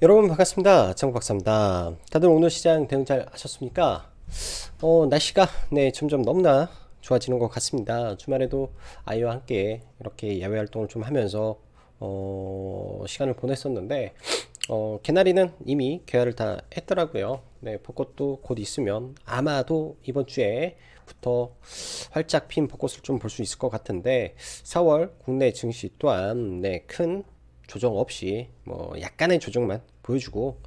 여러분 반갑습니다. 장박사입니다. 다들 오늘 시장 대응 잘 하셨습니까? 날씨가 점점 너무나 좋아지는 것 같습니다. 주말에도 아이와 함께 이렇게 야외 활동을 좀 하면서 시간을 보냈었는데 개나리는 이미 개화를 다 했더라고요. 벚꽃도 곧 있으면 아마도 이번 주에부터 활짝 핀 벚꽃을 좀 볼 수 있을 것 같은데 4월 국내 증시 또한 큰 조정 없이 뭐 약간의 조정만 보여주고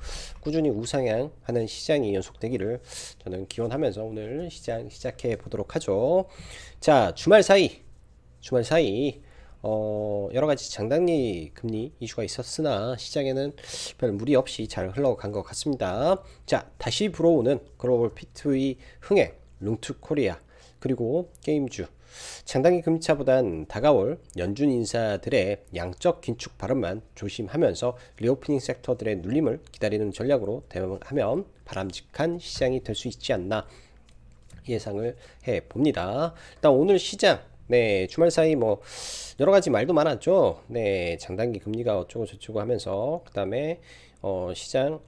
꾸준히 우상향하는 시장이 연속되기를 저는 기원하면서 오늘 시장 시작해 보도록 하죠. 자, 주말 사이 여러 가지 장단기 금리 이슈가 있었으나 시장에는 별 무리 없이 잘 흘러간 것 같습니다. 자, 다시 불어오는 글로벌 P2E 흥행, 룽투 코리아, 그리고 게임주, 장단기 금리차보단 다가올 연준 인사들의 양적 긴축 발언만 조심하면서 리오프닝 섹터들의 눌림을 기다리는 전략으로 대응하면 바람직한 시장이 될 수 있지 않나 예상을 해 봅니다. 일단 오늘 시장 주말 사이 뭐 여러 가지 말도 많았죠. 장단기 금리가 어쩌고 저쩌고 하면서 그다음에 시장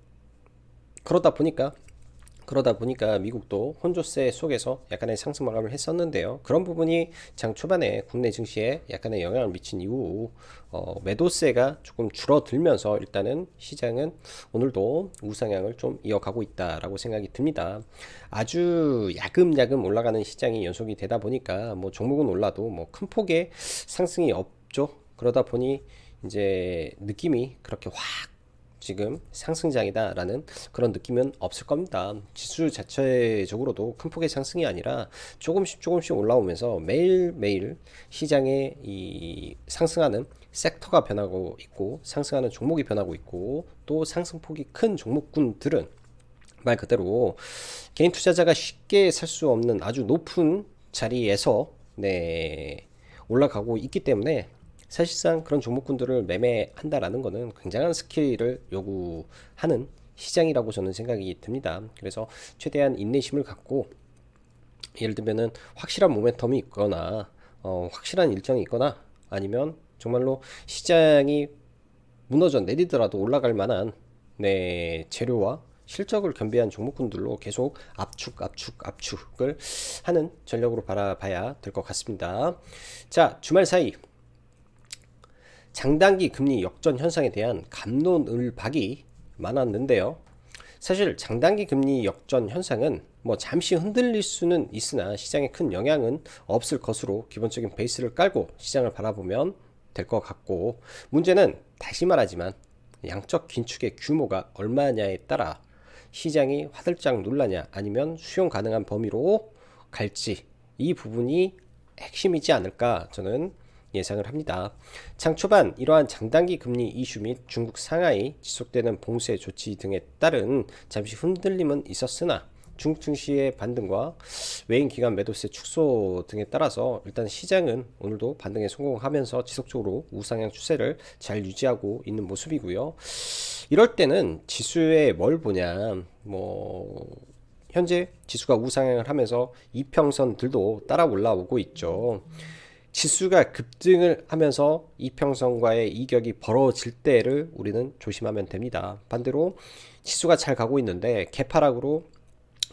그러다 보니까 미국도 혼조세 속에서 약간의 상승 마감을 했었는데요. 그런 부분이 장 초반에 국내 증시에 약간의 영향을 미친 이후 매도세가 조금 줄어들면서 일단은 시장은 오늘도 우상향을 좀 이어가고 있다라고 생각이 듭니다. 아주 야금야금 올라가는 시장이 연속이 되다 보니까 뭐 종목은 올라도 뭐 큰 폭의 상승이 없죠. 그러다 보니 이제 느낌이 그렇게 확 지금 상승장이다라는 그런 느낌은 없을 겁니다. 지수 자체적으로도 큰 폭의 상승이 아니라 조금씩 조금씩 올라오면서 매일매일 시장에 이 상승하는 섹터가 변하고 있고 상승하는 종목이 변하고 있고 또 상승폭이 큰 종목군들은 말 그대로 개인 투자자가 쉽게 살 수 없는 아주 높은 자리에서 올라가고 있기 때문에 사실상 그런 종목군들을 매매한다라는 것은 굉장한 스킬을 요구하는 시장이라고 저는 생각이 듭니다. 그래서 최대한 인내심을 갖고 예를 들면은 확실한 모멘텀이 있거나 확실한 일정이 있거나 아니면 정말로 시장이 무너져 내리더라도 올라갈 만한 재료와 실적을 겸비한 종목군들로 계속 압축을 하는 전략으로 바라봐야 될 것 같습니다. 자, 주말 사이 장단기 금리 역전 현상에 대한 갑론을박이 많았는데요. 사실 장단기 금리 역전 현상은 뭐 잠시 흔들릴 수는 있으나 시장에 큰 영향은 없을 것으로 기본적인 베이스를 깔고 시장을 바라보면 될 것 같고, 문제는 다시 말하지만 양적 긴축의 규모가 얼마냐에 따라 시장이 화들짝 놀라냐 아니면 수용 가능한 범위로 갈지, 이 부분이 핵심이지 않을까 저는 예상을 합니다. 장 초반 이러한 장단기 금리 이슈 및 중국 상하이 지속되는 봉쇄 조치 등에 따른 잠시 흔들림은 있었으나 중국 증시의 반등과 외인 기관 매도세 축소 등에 따라서 일단 시장은 오늘도 반등에 성공하면서 지속적으로 우상향 추세를 잘 유지하고 있는 모습이고요. 이럴 때는 지수에 뭘 보냐, 뭐 현재 지수가 우상향을 하면서 이평선들도 따라 올라오고 있죠. 지수가 급등을 하면서 이평선과의 이격이 벌어질 때를 우리는 조심하면 됩니다. 반대로 지수가 잘 가고 있는데 개파락으로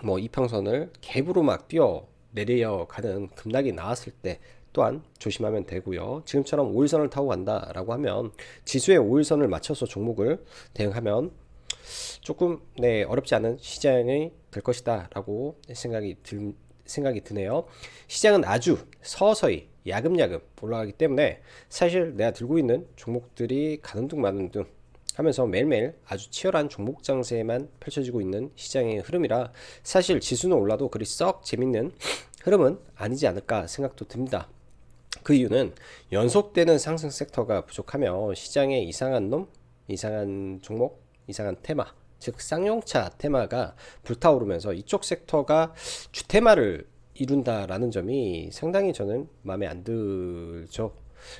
뭐 이평선을 갭으로 막 뛰어 내려가는 급락이 나왔을 때 또한 조심하면 되고요. 지금처럼 5일선을 타고 간다라고 하면 지수의 5일선을 맞춰서 종목을 대응하면 조금 어렵지 않은 시장이 될 것이다라고 생각이 드네요. 시장은 아주 서서히 야금야금 올라가기 때문에 사실 내가 들고 있는 종목들이 가는 둥 마는 둥 하면서 매일매일 아주 치열한 종목 장세만 펼쳐지고 있는 시장의 흐름이라 사실 지수는 올라도 그리 썩 재밌는 흐름은 아니지 않을까 생각도 듭니다. 그 이유는 연속되는 상승 섹터가 부족하며 시장의 이상한 놈, 이상한 종목, 이상한 테마, 즉 쌍용차 테마가 불타오르면서 이쪽 섹터가 주테마를 이룬다라는 점이 상당히 저는 마음에 안 들죠.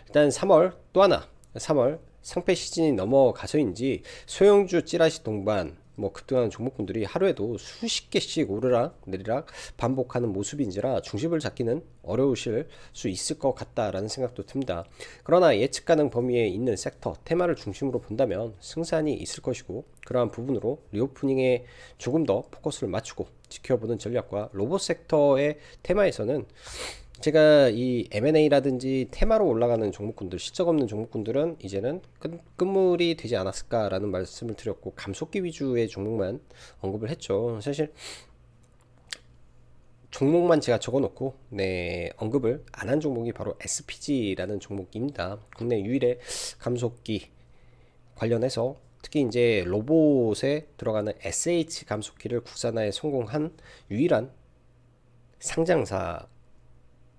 일단 3월 상패 시즌이 넘어가서인지 소형주 찌라시 동반 뭐 급등하는 종목군들이 하루에도 수십 개씩 오르락 내리락 반복하는 모습인지라 중심을 잡기는 어려우실 수 있을 것 같다라는 생각도 듭니다. 그러나 예측 가능 범위에 있는 섹터, 테마를 중심으로 본다면 승산이 있을 것이고, 그러한 부분으로 리오프닝에 조금 더 포커스를 맞추고 지켜보는 전략과 로봇 섹터의 테마에서는 제가 이 M&A라든지 테마로 올라가는 종목군들, 실적 없는 종목군들은 이제는 끝물이 되지 않았을까라는 말씀을 드렸고, 감속기 위주의 종목만 언급을 했죠. 사실 종목만 제가 적어놓고 언급을 안 한 종목이 바로 SPG라는 종목입니다. 국내 유일의 감속기 관련해서 특히 이제 로봇에 들어가는 SH 감속기를 국산화에 성공한 유일한 상장사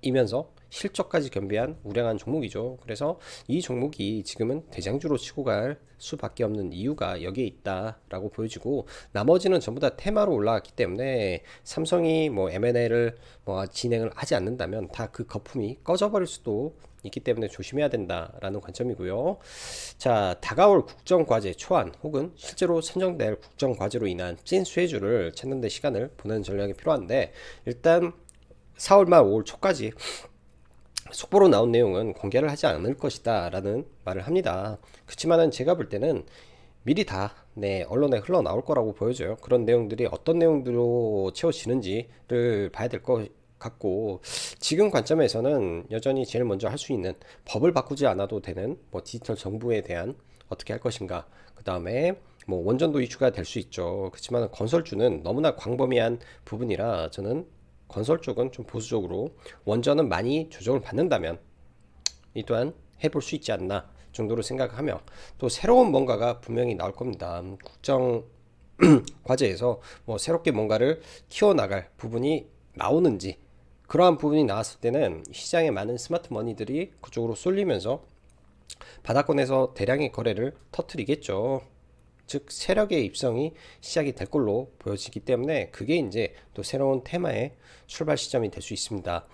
이면서 실적까지 겸비한 우량한 종목이죠. 그래서 이 종목이 지금은 대장주로 치고 갈 수밖에 없는 이유가 여기에 있다라고 보여지고, 나머지는 전부 다 테마로 올라갔기 때문에 삼성이 뭐 M&A를 뭐 진행을 하지 않는다면 다 그 거품이 꺼져버릴 수도 있기 때문에 조심해야 된다라는 관점이고요. 자, 다가올 국정과제 초안 혹은 실제로 선정될 국정과제로 인한 찐 수혜주를 찾는 데 시간을 보내는 전략이 필요한데, 일단 4월 말 5월 초까지 속보로 나온 내용은 공개를 하지 않을 것이다 라는 말을 합니다. 그렇지만은 제가 볼 때는 미리 다 언론에 흘러나올 거라고 보여져요. 그런 내용들이 어떤 내용들로 채워지는지를 봐야 될 것 같고, 지금 관점에서는 여전히 제일 먼저 할 수 있는, 법을 바꾸지 않아도 되는 뭐 디지털 정부에 대한 어떻게 할 것인가, 그 다음에 뭐 원전도 이슈가 될 수 있죠. 그렇지만 건설주는 너무나 광범위한 부분이라 저는 건설 쪽은 좀 보수적으로, 원전은 많이 조정을 받는다면 이 또한 해볼 수 있지 않나 정도로 생각하며, 또 새로운 뭔가가 분명히 나올 겁니다. 국정 과제에서 뭐 새롭게 뭔가를 키워나갈 부분이 나오는지, 그러한 부분이 나왔을 때는 시장에 많은 스마트 머니들이 그쪽으로 쏠리면서 바닥권에서 대량의 거래를 터뜨리겠죠. 즉 세력의 입성이 시작이 될 걸로 보여지기 때문에 그게 이제 또 새로운 테마의 출발 시점이 될 수 있습니다.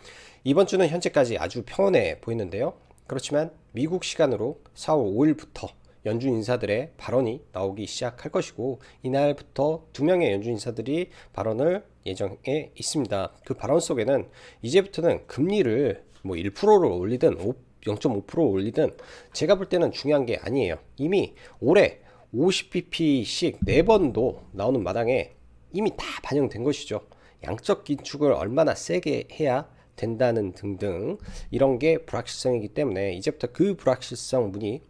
이번 주는 현재까지 아주 평온해 보이는데요. 그렇지만 미국 시간으로 4월 5일부터 연준 인사들의 발언이 나오기 시작할 것이고, 이날부터 2명의 연준 인사들이 발언을 예정해 있습니다. 그 발언 속에는 이제부터는 금리를 뭐 1%를 올리든 0.5% 올리든 제가 볼 때는 중요한 게 아니에요. 이미 올해 50pp씩 4번도 나오는 마당에 이미 다 반영된 것이죠. 양적 긴축을 얼마나 세게 해야 된다는 등등, 이런 게 불확실성이기 때문에 이제부터 그 불확실성 문이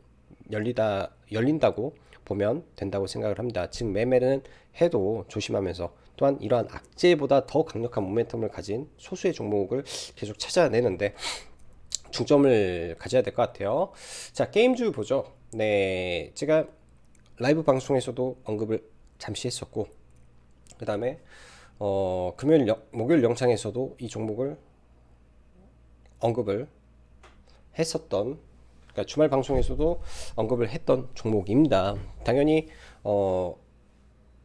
열린다고 보면 된다고 생각을 합니다. 즉 매매는 해도 조심하면서, 또한 이러한 악재보다 더 강력한 모멘텀을 가진 소수의 종목을 계속 찾아내는데 중점을 가져야 될 것 같아요. 자, 게임주 보죠. 제가 라이브 방송에서도 언급을 잠시 했었고, 그 다음에 목요일 영상에서도 이 종목을 언급을 했었던, 그러니까 주말 방송에서도 언급을 했던 종목입니다. 당연히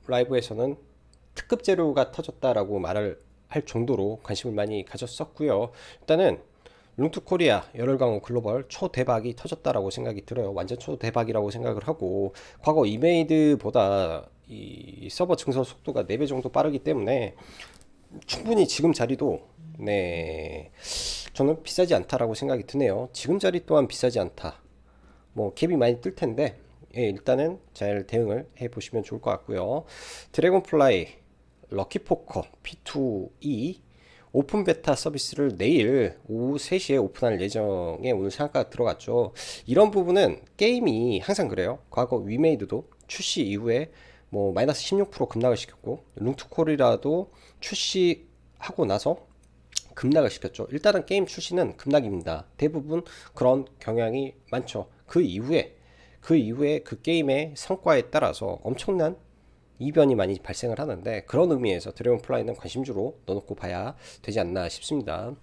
라이브에서는 특급 재료가 터졌다라고 말을 할 정도로 관심을 많이 가졌었고요. 일단은 룽투코리아 열혈광원 글로벌 초대박이 터졌다라고 생각이 들어요. 완전 초대박이라고 생각을 하고, 과거 이메이드보다 이 서버 증설 속도가 4배 정도 빠르기 때문에 충분히 지금 자리도 저는 비싸지 않다라고 생각이 드네요. 지금 자리 또한 비싸지 않다. 뭐 갭이 많이 뜰 텐데 일단은 잘 대응을 해 보시면 좋을 것 같고요. 드래곤플라이, 럭키포커 P2E 오픈 베타 서비스를 내일 오후 3시에 오픈할 예정에 오늘 상한가 들어갔죠. 이런 부분은 게임이 항상 그래요. 과거 위메이드도 출시 이후에 뭐 마이너스 16% 급락을 시켰고, 룽투콜이라도 출시하고 나서 급락을 시켰죠. 일단은 게임 출시는 급락입니다. 대부분 그런 경향이 많죠. 그 이후에 그 게임의 성과에 따라서 엄청난 이변이 많이 발생을 하는데, 그런 의미에서 드래곤플라이는 관심주로 넣어놓고 봐야 되지 않나 싶습니다.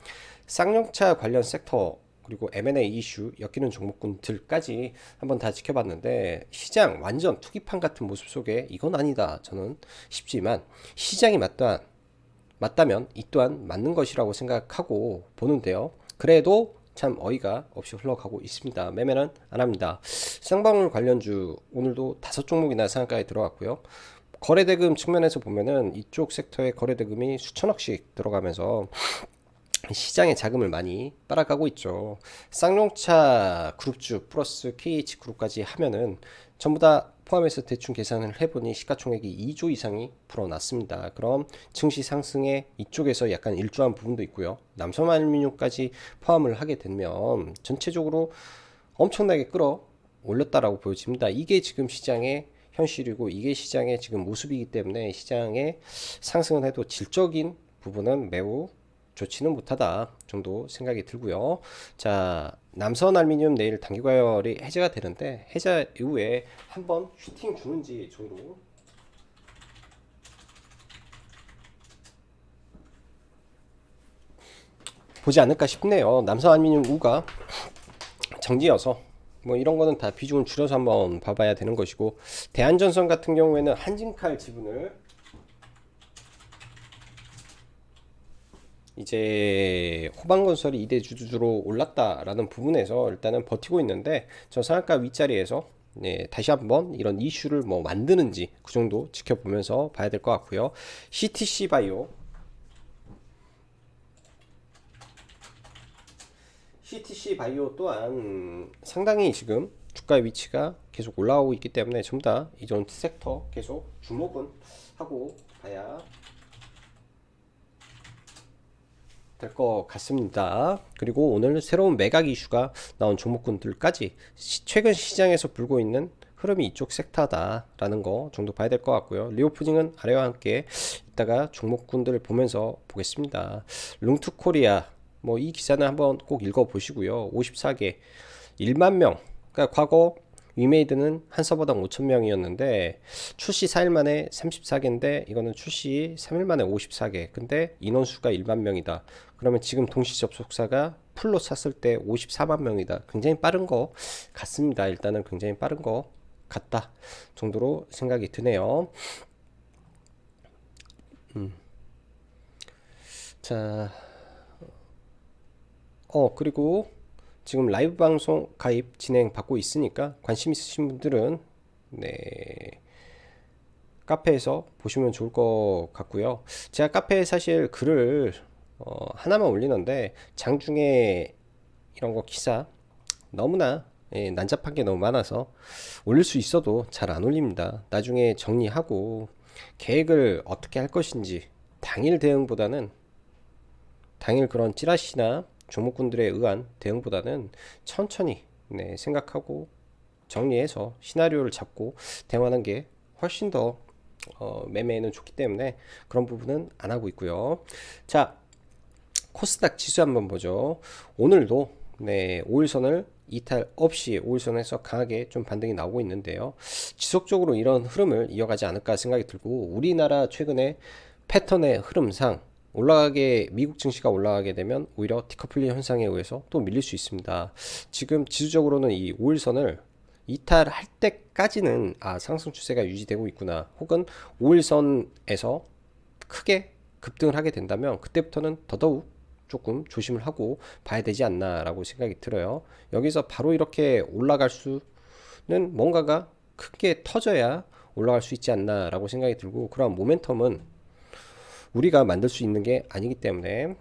쌍용차 관련 섹터 그리고 M&A 이슈 엮이는 종목군들까지 한번 다 지켜봤는데, 시장 완전 투기판 같은 모습 속에 이건 아니다 저는 싶지만, 시장이 맞다면 이 또한 맞는 것이라고 생각하고 보는데요. 그래도 참 어이가 없이 흘러가고 있습니다. 매매는 안 합니다. 쌍방울 관련주 오늘도 5종목이나 상한가에 들어갔고요. 거래대금 측면에서 보면은 이쪽 섹터의 거래대금이 수천억씩 들어가면서 시장의 자금을 많이 빨아가고 있죠. 쌍용차 그룹주 플러스 KH그룹까지 하면은 전부 다 포함해서 대충 계산을 해보니 시가총액이 2조 이상이 불어났습니다. 그럼 증시 상승에 이쪽에서 약간 일조한 부분도 있고요. 남섬알루미늄까지 포함을 하게 되면 전체적으로 엄청나게 끌어 올렸다라고 보여집니다. 이게 지금 시장의 현실이고 이게 시장의 지금 모습이기 때문에 시장의 상승은 해도 질적인 부분은 매우 좋지는 못하다 정도 생각이 들고요. 자, 남선 알루미늄 내일 단기과열이 해제가 되는데 해제 이후에 한번 슈팅 주는지 정도 보지 않을까 싶네요. 남선 알루미늄 우가 정지여서 뭐 이런 거는 다 비중을 줄여서 한번 봐봐야 되는 것이고, 대한전선 같은 경우에는 한진칼 지분을 이제 호방건설이 2대 주주로 올랐다라는 부분에서 일단은 버티고 있는데, 저 상한가 윗자리에서 네, 다시 한번 이런 이슈를 뭐 만드는지 그 정도 지켜보면서 봐야 될 것 같고요. CTC 바이오, CTC 바이오 또한 상당히 지금 주가 위치가 계속 올라오고 있기 때문에 전부 다 이전 섹터 계속 주목은 하고 봐야 될 것 같습니다. 그리고 오늘 새로운 매각 이슈가 나온 종목군들까지 최근 시장에서 불고 있는 흐름이 이쪽 섹터다라는 거 정도 봐야 될 것 같고요. 리오프닝은 아래와 함께 이따가 종목군들을 보면서 보겠습니다. 룽투코리아 뭐 이 기사는 한번 꼭 읽어 보시고요. 54개 1만 명, 그러니까 과거 위메이드는 한 서버당 5,000명이었는데 출시 4일 만에 34개인데 이거는 출시 3일 만에 54개. 근데 인원수가 1만 명이다. 그러면 지금 동시 접속사가 풀로 찼을 때 54만 명이다. 굉장히 빠른 거 같습니다. 일단은 굉장히 빠른 거 같다 정도로 생각이 드네요. 자, 그리고 지금 라이브 방송 가입 진행 받고 있으니까 관심 있으신 분들은 네, 카페에서 보시면 좋을 것 같고요. 제가 카페에 사실 글을 하나만 올리는데 장중에 이런 거 기사 너무나 난잡한 게 너무 많아서 올릴 수 있어도 잘 안 올립니다. 나중에 정리하고 계획을 어떻게 할 것인지 당일 대응보다는 당일 그런 찌라시나 종목군들에 의한 대응보다는 천천히 네, 생각하고 정리해서 시나리오를 잡고 대응하는 게 훨씬 더 매매에는 좋기 때문에 그런 부분은 안 하고 있고요. 자, 코스닥 지수 한번 보죠. 오늘도 네, 5일선을 이탈 없이 5일선에서 강하게 좀 반등이 나오고 있는데요. 지속적으로 이런 흐름을 이어가지 않을까 생각이 들고, 우리나라 최근에 패턴의 흐름상 올라가게 미국 증시가 올라가게 되면 오히려 디커플링 현상에 의해서 또 밀릴 수 있습니다. 지금 지수적으로는 이 5일선을 이탈할 때까지는 상승 추세가 유지되고 있구나, 혹은 5일선에서 크게 급등을 하게 된다면 그때부터는 더더욱 조금 조심을 하고 봐야 되지 않나 라고 생각이 들어요. 여기서 바로 이렇게 올라갈 수는 뭔가가 크게 터져야 올라갈 수 있지 않나 라고 생각이 들고, 그런 모멘텀은 우리가 만들 수 있는 게 아니기 때문에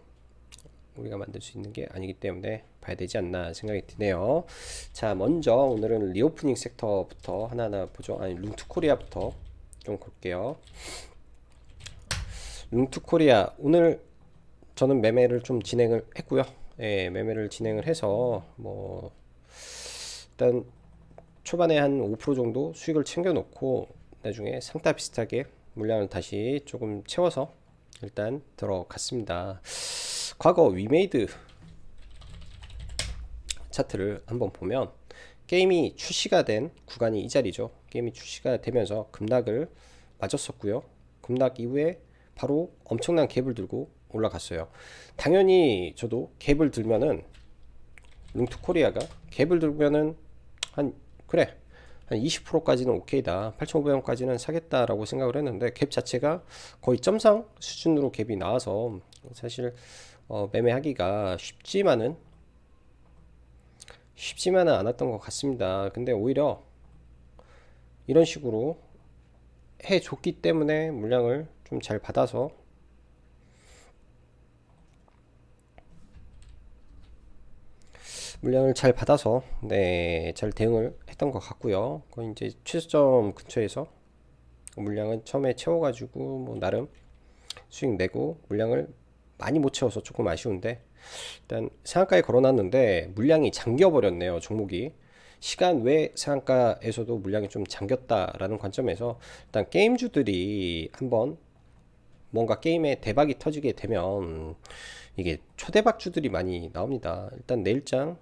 봐야 되지 않나 생각이 드네요. 자, 먼저 오늘은 리오프닝 섹터부터 하나하나 보죠. 룽투코리아부터 좀 볼게요. 룽투코리아 오늘 저는 매매를 좀 진행을 했고요. 예, 매매를 진행을 해서 뭐 일단 초반에 한 5% 정도 수익을 챙겨 놓고 나중에 상따 비슷하게 물량을 다시 조금 채워서 일단 들어갔습니다. 과거 위메이드 차트를 한번 보면 게임이 출시가 된 구간이 이 자리죠. 게임이 출시가 되면서 급락을 맞았었고요. 급락 이후에 바로 엄청난 갭을 들고 올라갔어요. 당연히 저도 갭을 들면은 룽투코리아가 갭을 들면은 한 그래 한 20%까지는 오케이다, 8,500원까지는 사겠다라고 생각을 했는데 갭 자체가 거의 점상 수준으로 갭이 나와서 사실 매매하기가 쉽지만은 않았던 것 같습니다. 근데 오히려 이런 식으로 줬기 때문에 물량을 좀 잘 받아서 네, 잘 대응을 했던 것 같고요. 거의 이제 최저점 근처에서 물량은 처음에 채워가지고 뭐 나름 수익 내고 물량을 많이 못 채워서 조금 아쉬운데 일단 상한가에 걸어놨는데 물량이 잠겨버렸네요. 종목이 시간 외 상한가에서도 물량이 좀 잠겼다라는 관점에서 일단 게임주들이 한번 뭔가 게임에 대박이 터지게 되면 이게 초대박주들이 많이 나옵니다. 일단 내일장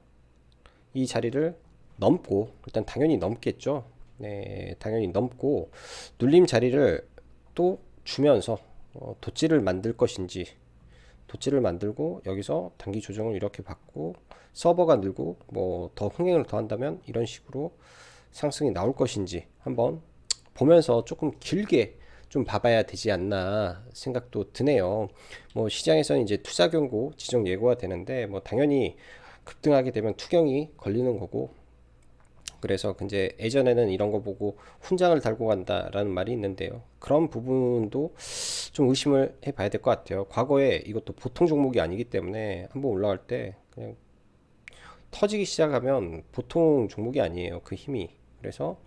이 자리를 넘고 일단 당연히 넘겠죠. 네, 당연히 넘고 눌림 자리를 또 주면서 돛지를 만들 것인지 돛지를 만들고 여기서 단기 조정을 이렇게 받고 서버가 늘고 뭐 더 흥행을 더 한다면 이런 식으로 상승이 나올 것인지 한번 보면서 조금 길게 좀 봐봐야 되지 않나 생각도 드네요. 뭐 시장에서는 이제 투자 경고, 지정 예고가 되는데 뭐 당연히 급등하게 되면 투경이 걸리는 거고 그래서 이제 예전에는 이런 거 보고 훈장을 달고 간다라는 말이 있는데요. 그런 부분도 좀 의심을 해봐야 될 것 같아요. 과거에 이것도 보통 종목이 아니기 때문에 한번 올라갈 때 그냥 터지기 시작하면 보통 종목이 아니에요. 그 힘이. 그래서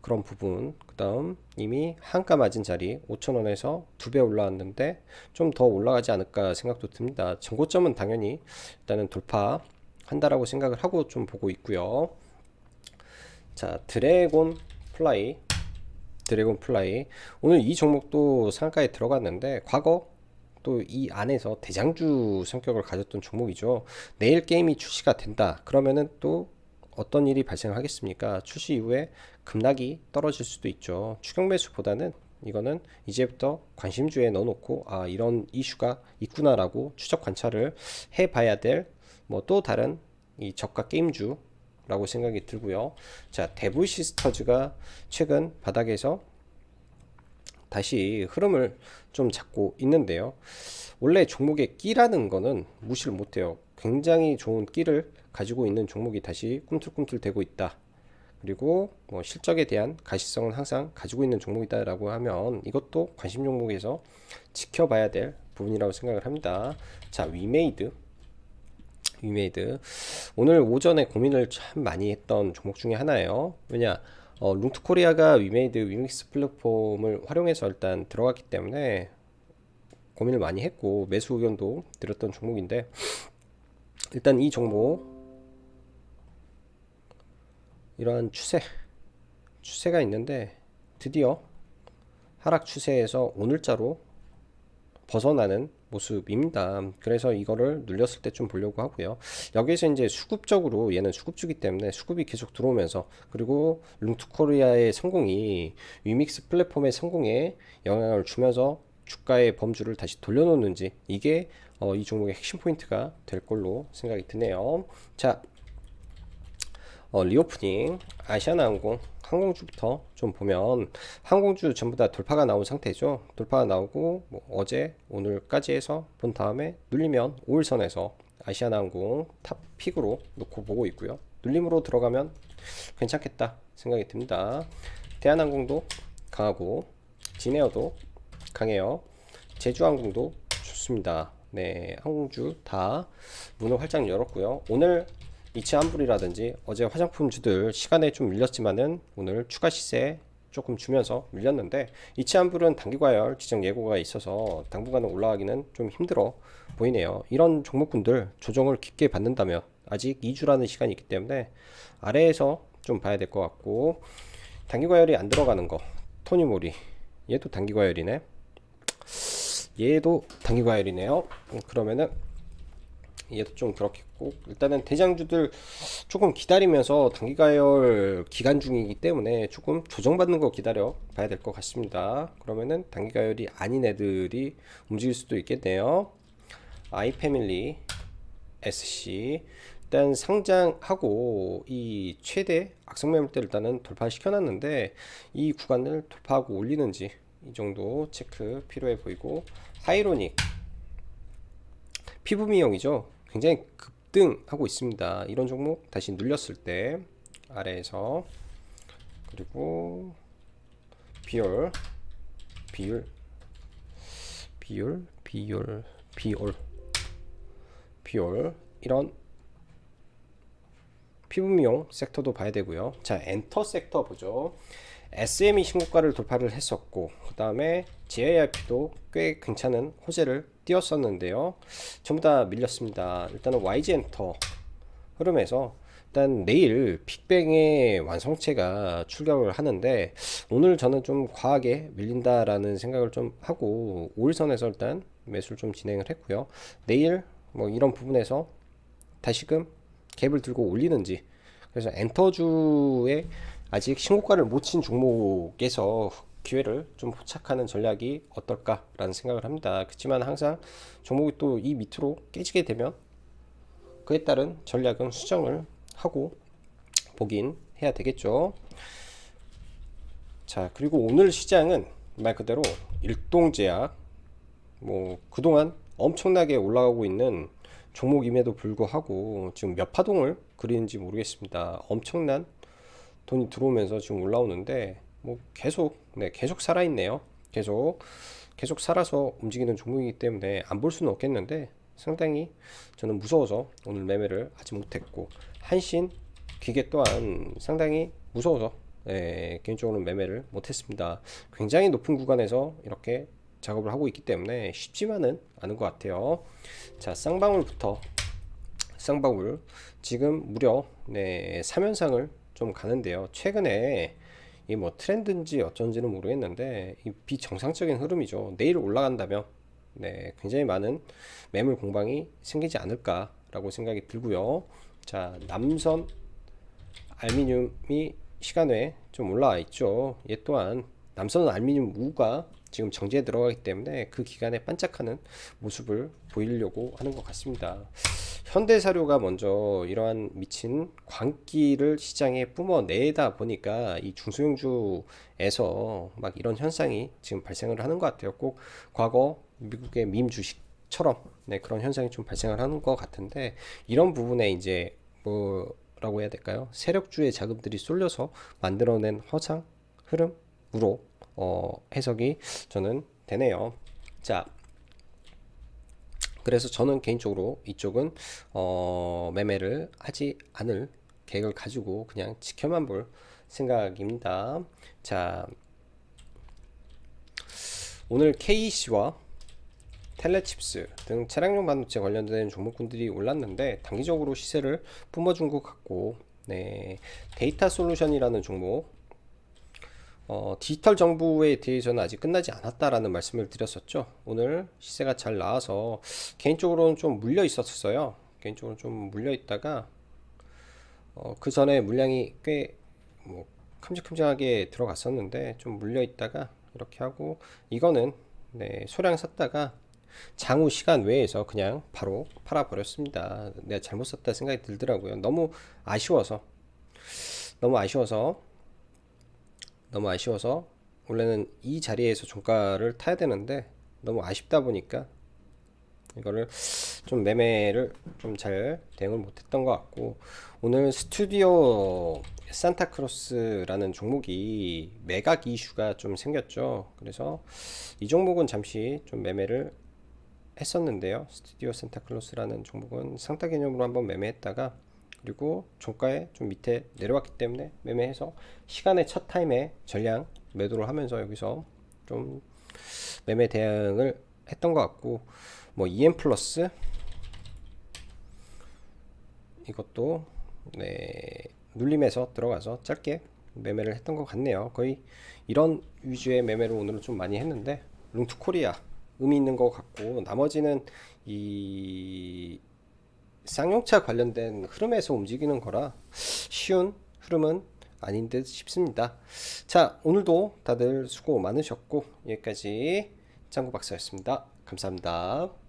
그런 부분. 그 다음 이미 한가 맞은 자리 5,000원에서 2배 올라왔는데 좀 더 올라가지 않을까 생각도 듭니다. 전고점은 당연히 일단은 돌파한다라고 생각을 하고 좀 보고 있고요. 자, 드래곤 플라이. 오늘 이 종목도 상가에 들어갔는데 과거 또 이 안에서 대장주 성격을 가졌던 종목이죠. 내일 게임이 출시가 된다. 그러면은 또 어떤 일이 발생하겠습니까? 출시 이후에 급락이 떨어질 수도 있죠. 추격 매수보다는 이거는 이제부터 관심주에 넣어놓고 아 이런 이슈가 있구나라고 추적 관찰을 해봐야 될 뭐 또 다른 이 저가 게임주 라고 생각이 들고요. 자, 대부 시스터즈가 최근 바닥에서 다시 흐름을 좀 잡고 있는데요. 원래 종목의 끼라는 거는 무시를 못해요. 굉장히 좋은 끼를 가지고 있는 종목이 다시 꿈틀꿈틀 대고 있다. 그리고 뭐 실적에 대한 가시성은 항상 가지고 있는 종목이다라고 하면 이것도 관심 종목에서 지켜봐야 될 부분이라고 생각을 합니다. 자, 위메이드 오늘 오전에 고민을 참 많이 했던 종목 중에 하나예요. 왜냐 룽투코리아가 위메이드 위믹스 플랫폼을 활용해서 일단 들어갔기 때문에 고민을 많이 했고 매수 의견도 드렸던 종목인데 일단 이 종목 이러한 추세가 있는데 드디어 하락 추세에서 오늘자로 벗어나는 모습입니다. 그래서 이거를 눌렸을 때 좀 보려고 하고요. 여기서 이제 수급적으로 얘는 수급주기 때문에 수급이 계속 들어오면서 그리고 룽투코리아의 성공이 위믹스 플랫폼의 성공에 영향을 주면서 주가의 범주를 다시 돌려놓는지 이게 이 종목의 핵심 포인트가 될 걸로 생각이 드네요. 자, 리오프닝 아시아나항공 항공주부터 좀 보면 항공주 전부 다 돌파가 나온 상태죠. 돌파가 나오고 뭐 어제 오늘까지 해서 본 다음에 눌리면 5일선에서 아시아나항공 탑픽으로 놓고 보고 있고요. 눌림으로 들어가면 괜찮겠다 생각이 듭니다. 대한항공도 강하고 진에어도 강해요. 제주항공도 좋습니다. 네, 항공주 다 문을 활짝 열었고요. 오늘 이치환불이라든지 어제 화장품주들 시간에 좀 밀렸지만은 오늘 추가 시세 조금 주면서 밀렸는데 이치환불은 단기과열 지정 예고가 있어서 당분간은 올라가기는 좀 힘들어 보이네요. 이런 종목군들 조정을 깊게 받는다면 아직 2주라는 시간이 있기 때문에 아래에서 좀 봐야 될 것 같고 단기과열이 안 들어가는 거 토니모리 얘도 단기과열이네. 그러면은 얘도 좀 그렇겠고 일단은 대장주들 조금 기다리면서 단기가열 기간 중이기 때문에 조금 조정받는 거 기다려 봐야 될 것 같습니다. 그러면은 단기가열이 아닌 애들이 움직일 수도 있겠네요. 아이패밀리 SC 일단 상장하고 이 최대 악성 매물대를 일단은 돌파시켜 놨는데 이 구간을 돌파하고 올리는지 이 정도 체크 필요해 보이고 하이로닉 피부 미용이죠. 굉장히 급등하고 있습니다. 이런 종목 다시 눌렸을 때 아래에서 그리고 비올 비율 비율 비율 비올 비올 이런 피부 미용 섹터도 봐야 되고요. 자, 엔터 섹터 보죠. SM이 신고가를 돌파를 했었고, 그 다음에 JYP도 꽤 괜찮은 호재를 띄웠었는데요. 전부 다 밀렸습니다. 일단은 YG 엔터 흐름에서 일단 내일 빅뱅의 완성체가 출격을 하는데, 오늘 저는 좀 과하게 밀린다라는 생각을 좀 하고 5일선에서 일단 매수를 좀 진행을 했고요. 내일 뭐 이런 부분에서 다시금 갭을 들고 올리는지, 그래서 엔터주에 아직 신고가를 못 친 종목에서 기회를 좀 포착하는 전략이 어떨까라는 생각을 합니다. 그렇지만 항상 종목이 또 이 밑으로 깨지게 되면 그에 따른 전략은 수정을 하고 보긴 해야 되겠죠. 자, 그리고 오늘 시장은 말 그대로 일동제약, 뭐 그동안 엄청나게 올라가고 있는 종목임에도 불구하고 지금 몇 파동을 그리는지 모르겠습니다. 엄청난 돈이 들어오면서 지금 올라오는데 뭐 계속 살아있네요. 계속 살아서 움직이는 종목이기 때문에 안 볼 수는 없겠는데, 상당히 저는 무서워서 오늘 매매를 하지 못했고, 한신 기계 또한 상당히 무서워서 개인적으로는 매매를 못했습니다. 굉장히 높은 구간에서 이렇게 작업을 하고 있기 때문에 쉽지만은 않은 것 같아요. 자, 쌍방울부터, 쌍방울 지금 무려 3연상을 좀 가는데요. 최근에 이 뭐 트렌드인지 어쩐지는 모르겠는데 이 비정상적인 흐름이죠. 내일 올라간다면 굉장히 많은 매물 공방이 생기지 않을까라고 생각이 들고요. 자, 남선 알미늄이 시간에 좀 올라와 있죠. 얘 또한 남선 알미늄 우가 지금 정지에 들어가기 때문에 그 기간에 반짝하는 모습을 보이려고 하는 것 같습니다. 현대사료가 먼저 이러한 미친 광기를 시장에 뿜어내다 보니까 이 중소형주에서 막 이런 현상이 지금 발생을 하는 것 같아요. 꼭 과거 미국의 밈 주식처럼 그런 현상이 좀 발생을 하는 것 같은데, 이런 부분에 이제 뭐라고 해야 될까요? 세력주의 자금들이 쏠려서 만들어낸 허상 흐름으로 해석이 저는 되네요. 자, 그래서 저는 개인적으로 이쪽은 매매를 하지 않을 계획을 가지고 그냥 지켜만 볼 생각입니다. 자, 오늘 KEC와 텔레칩스 등 차량용 반도체 관련된 종목군들이 올랐는데 단기적으로 시세를 뿜어준 것 같고, 데이터 솔루션이라는 종목, 디지털 정부에 대해서는 아직 끝나지 않았다라는 말씀을 드렸었죠. 오늘 시세가 잘 나와서 개인적으로는 좀 물려 있었어요. 개인적으로 좀 물려 있다가 그 전에 물량이 꽤 뭐 큼직큼직하게 들어갔었는데 좀 물려 있다가 이렇게 하고, 이거는 소량 샀다가 장후 시간 외에서 그냥 바로 팔아 버렸습니다. 내가 잘못 샀다 생각이 들더라고요. 너무 아쉬워서 원래는 이 자리에서 종가를 타야 되는데 너무 아쉽다 보니까 이거를 좀 매매를 좀 잘 대응을 못했던 것 같고, 오늘 스튜디오 산타크로스라는 종목이 매각 이슈가 좀 생겼죠. 그래서 이 종목은 잠시 좀 매매를 했었는데요. 스튜디오 산타클로스라는 종목은 상타 개념으로 한번 매매했다가 그리고 종가에 좀 밑에 내려왔기 때문에 매매해서 시간의 첫 타임에 전량 매도를 하면서 여기서 좀 매매 대응을 했던 것 같고, 뭐 EM 플러스 이것도 눌림에서 들어가서 짧게 매매를 했던 것 같네요. 거의 이런 위주의 매매를 오늘은 좀 많이 했는데, 룽투코리아 의미 있는 것 같고, 나머지는 이 쌍용차 관련된 흐름에서 움직이는 거라 쉬운 흐름은 아닌 듯 싶습니다. 자, 오늘도 다들 수고 많으셨고 여기까지 짱구 박사였습니다. 감사합니다.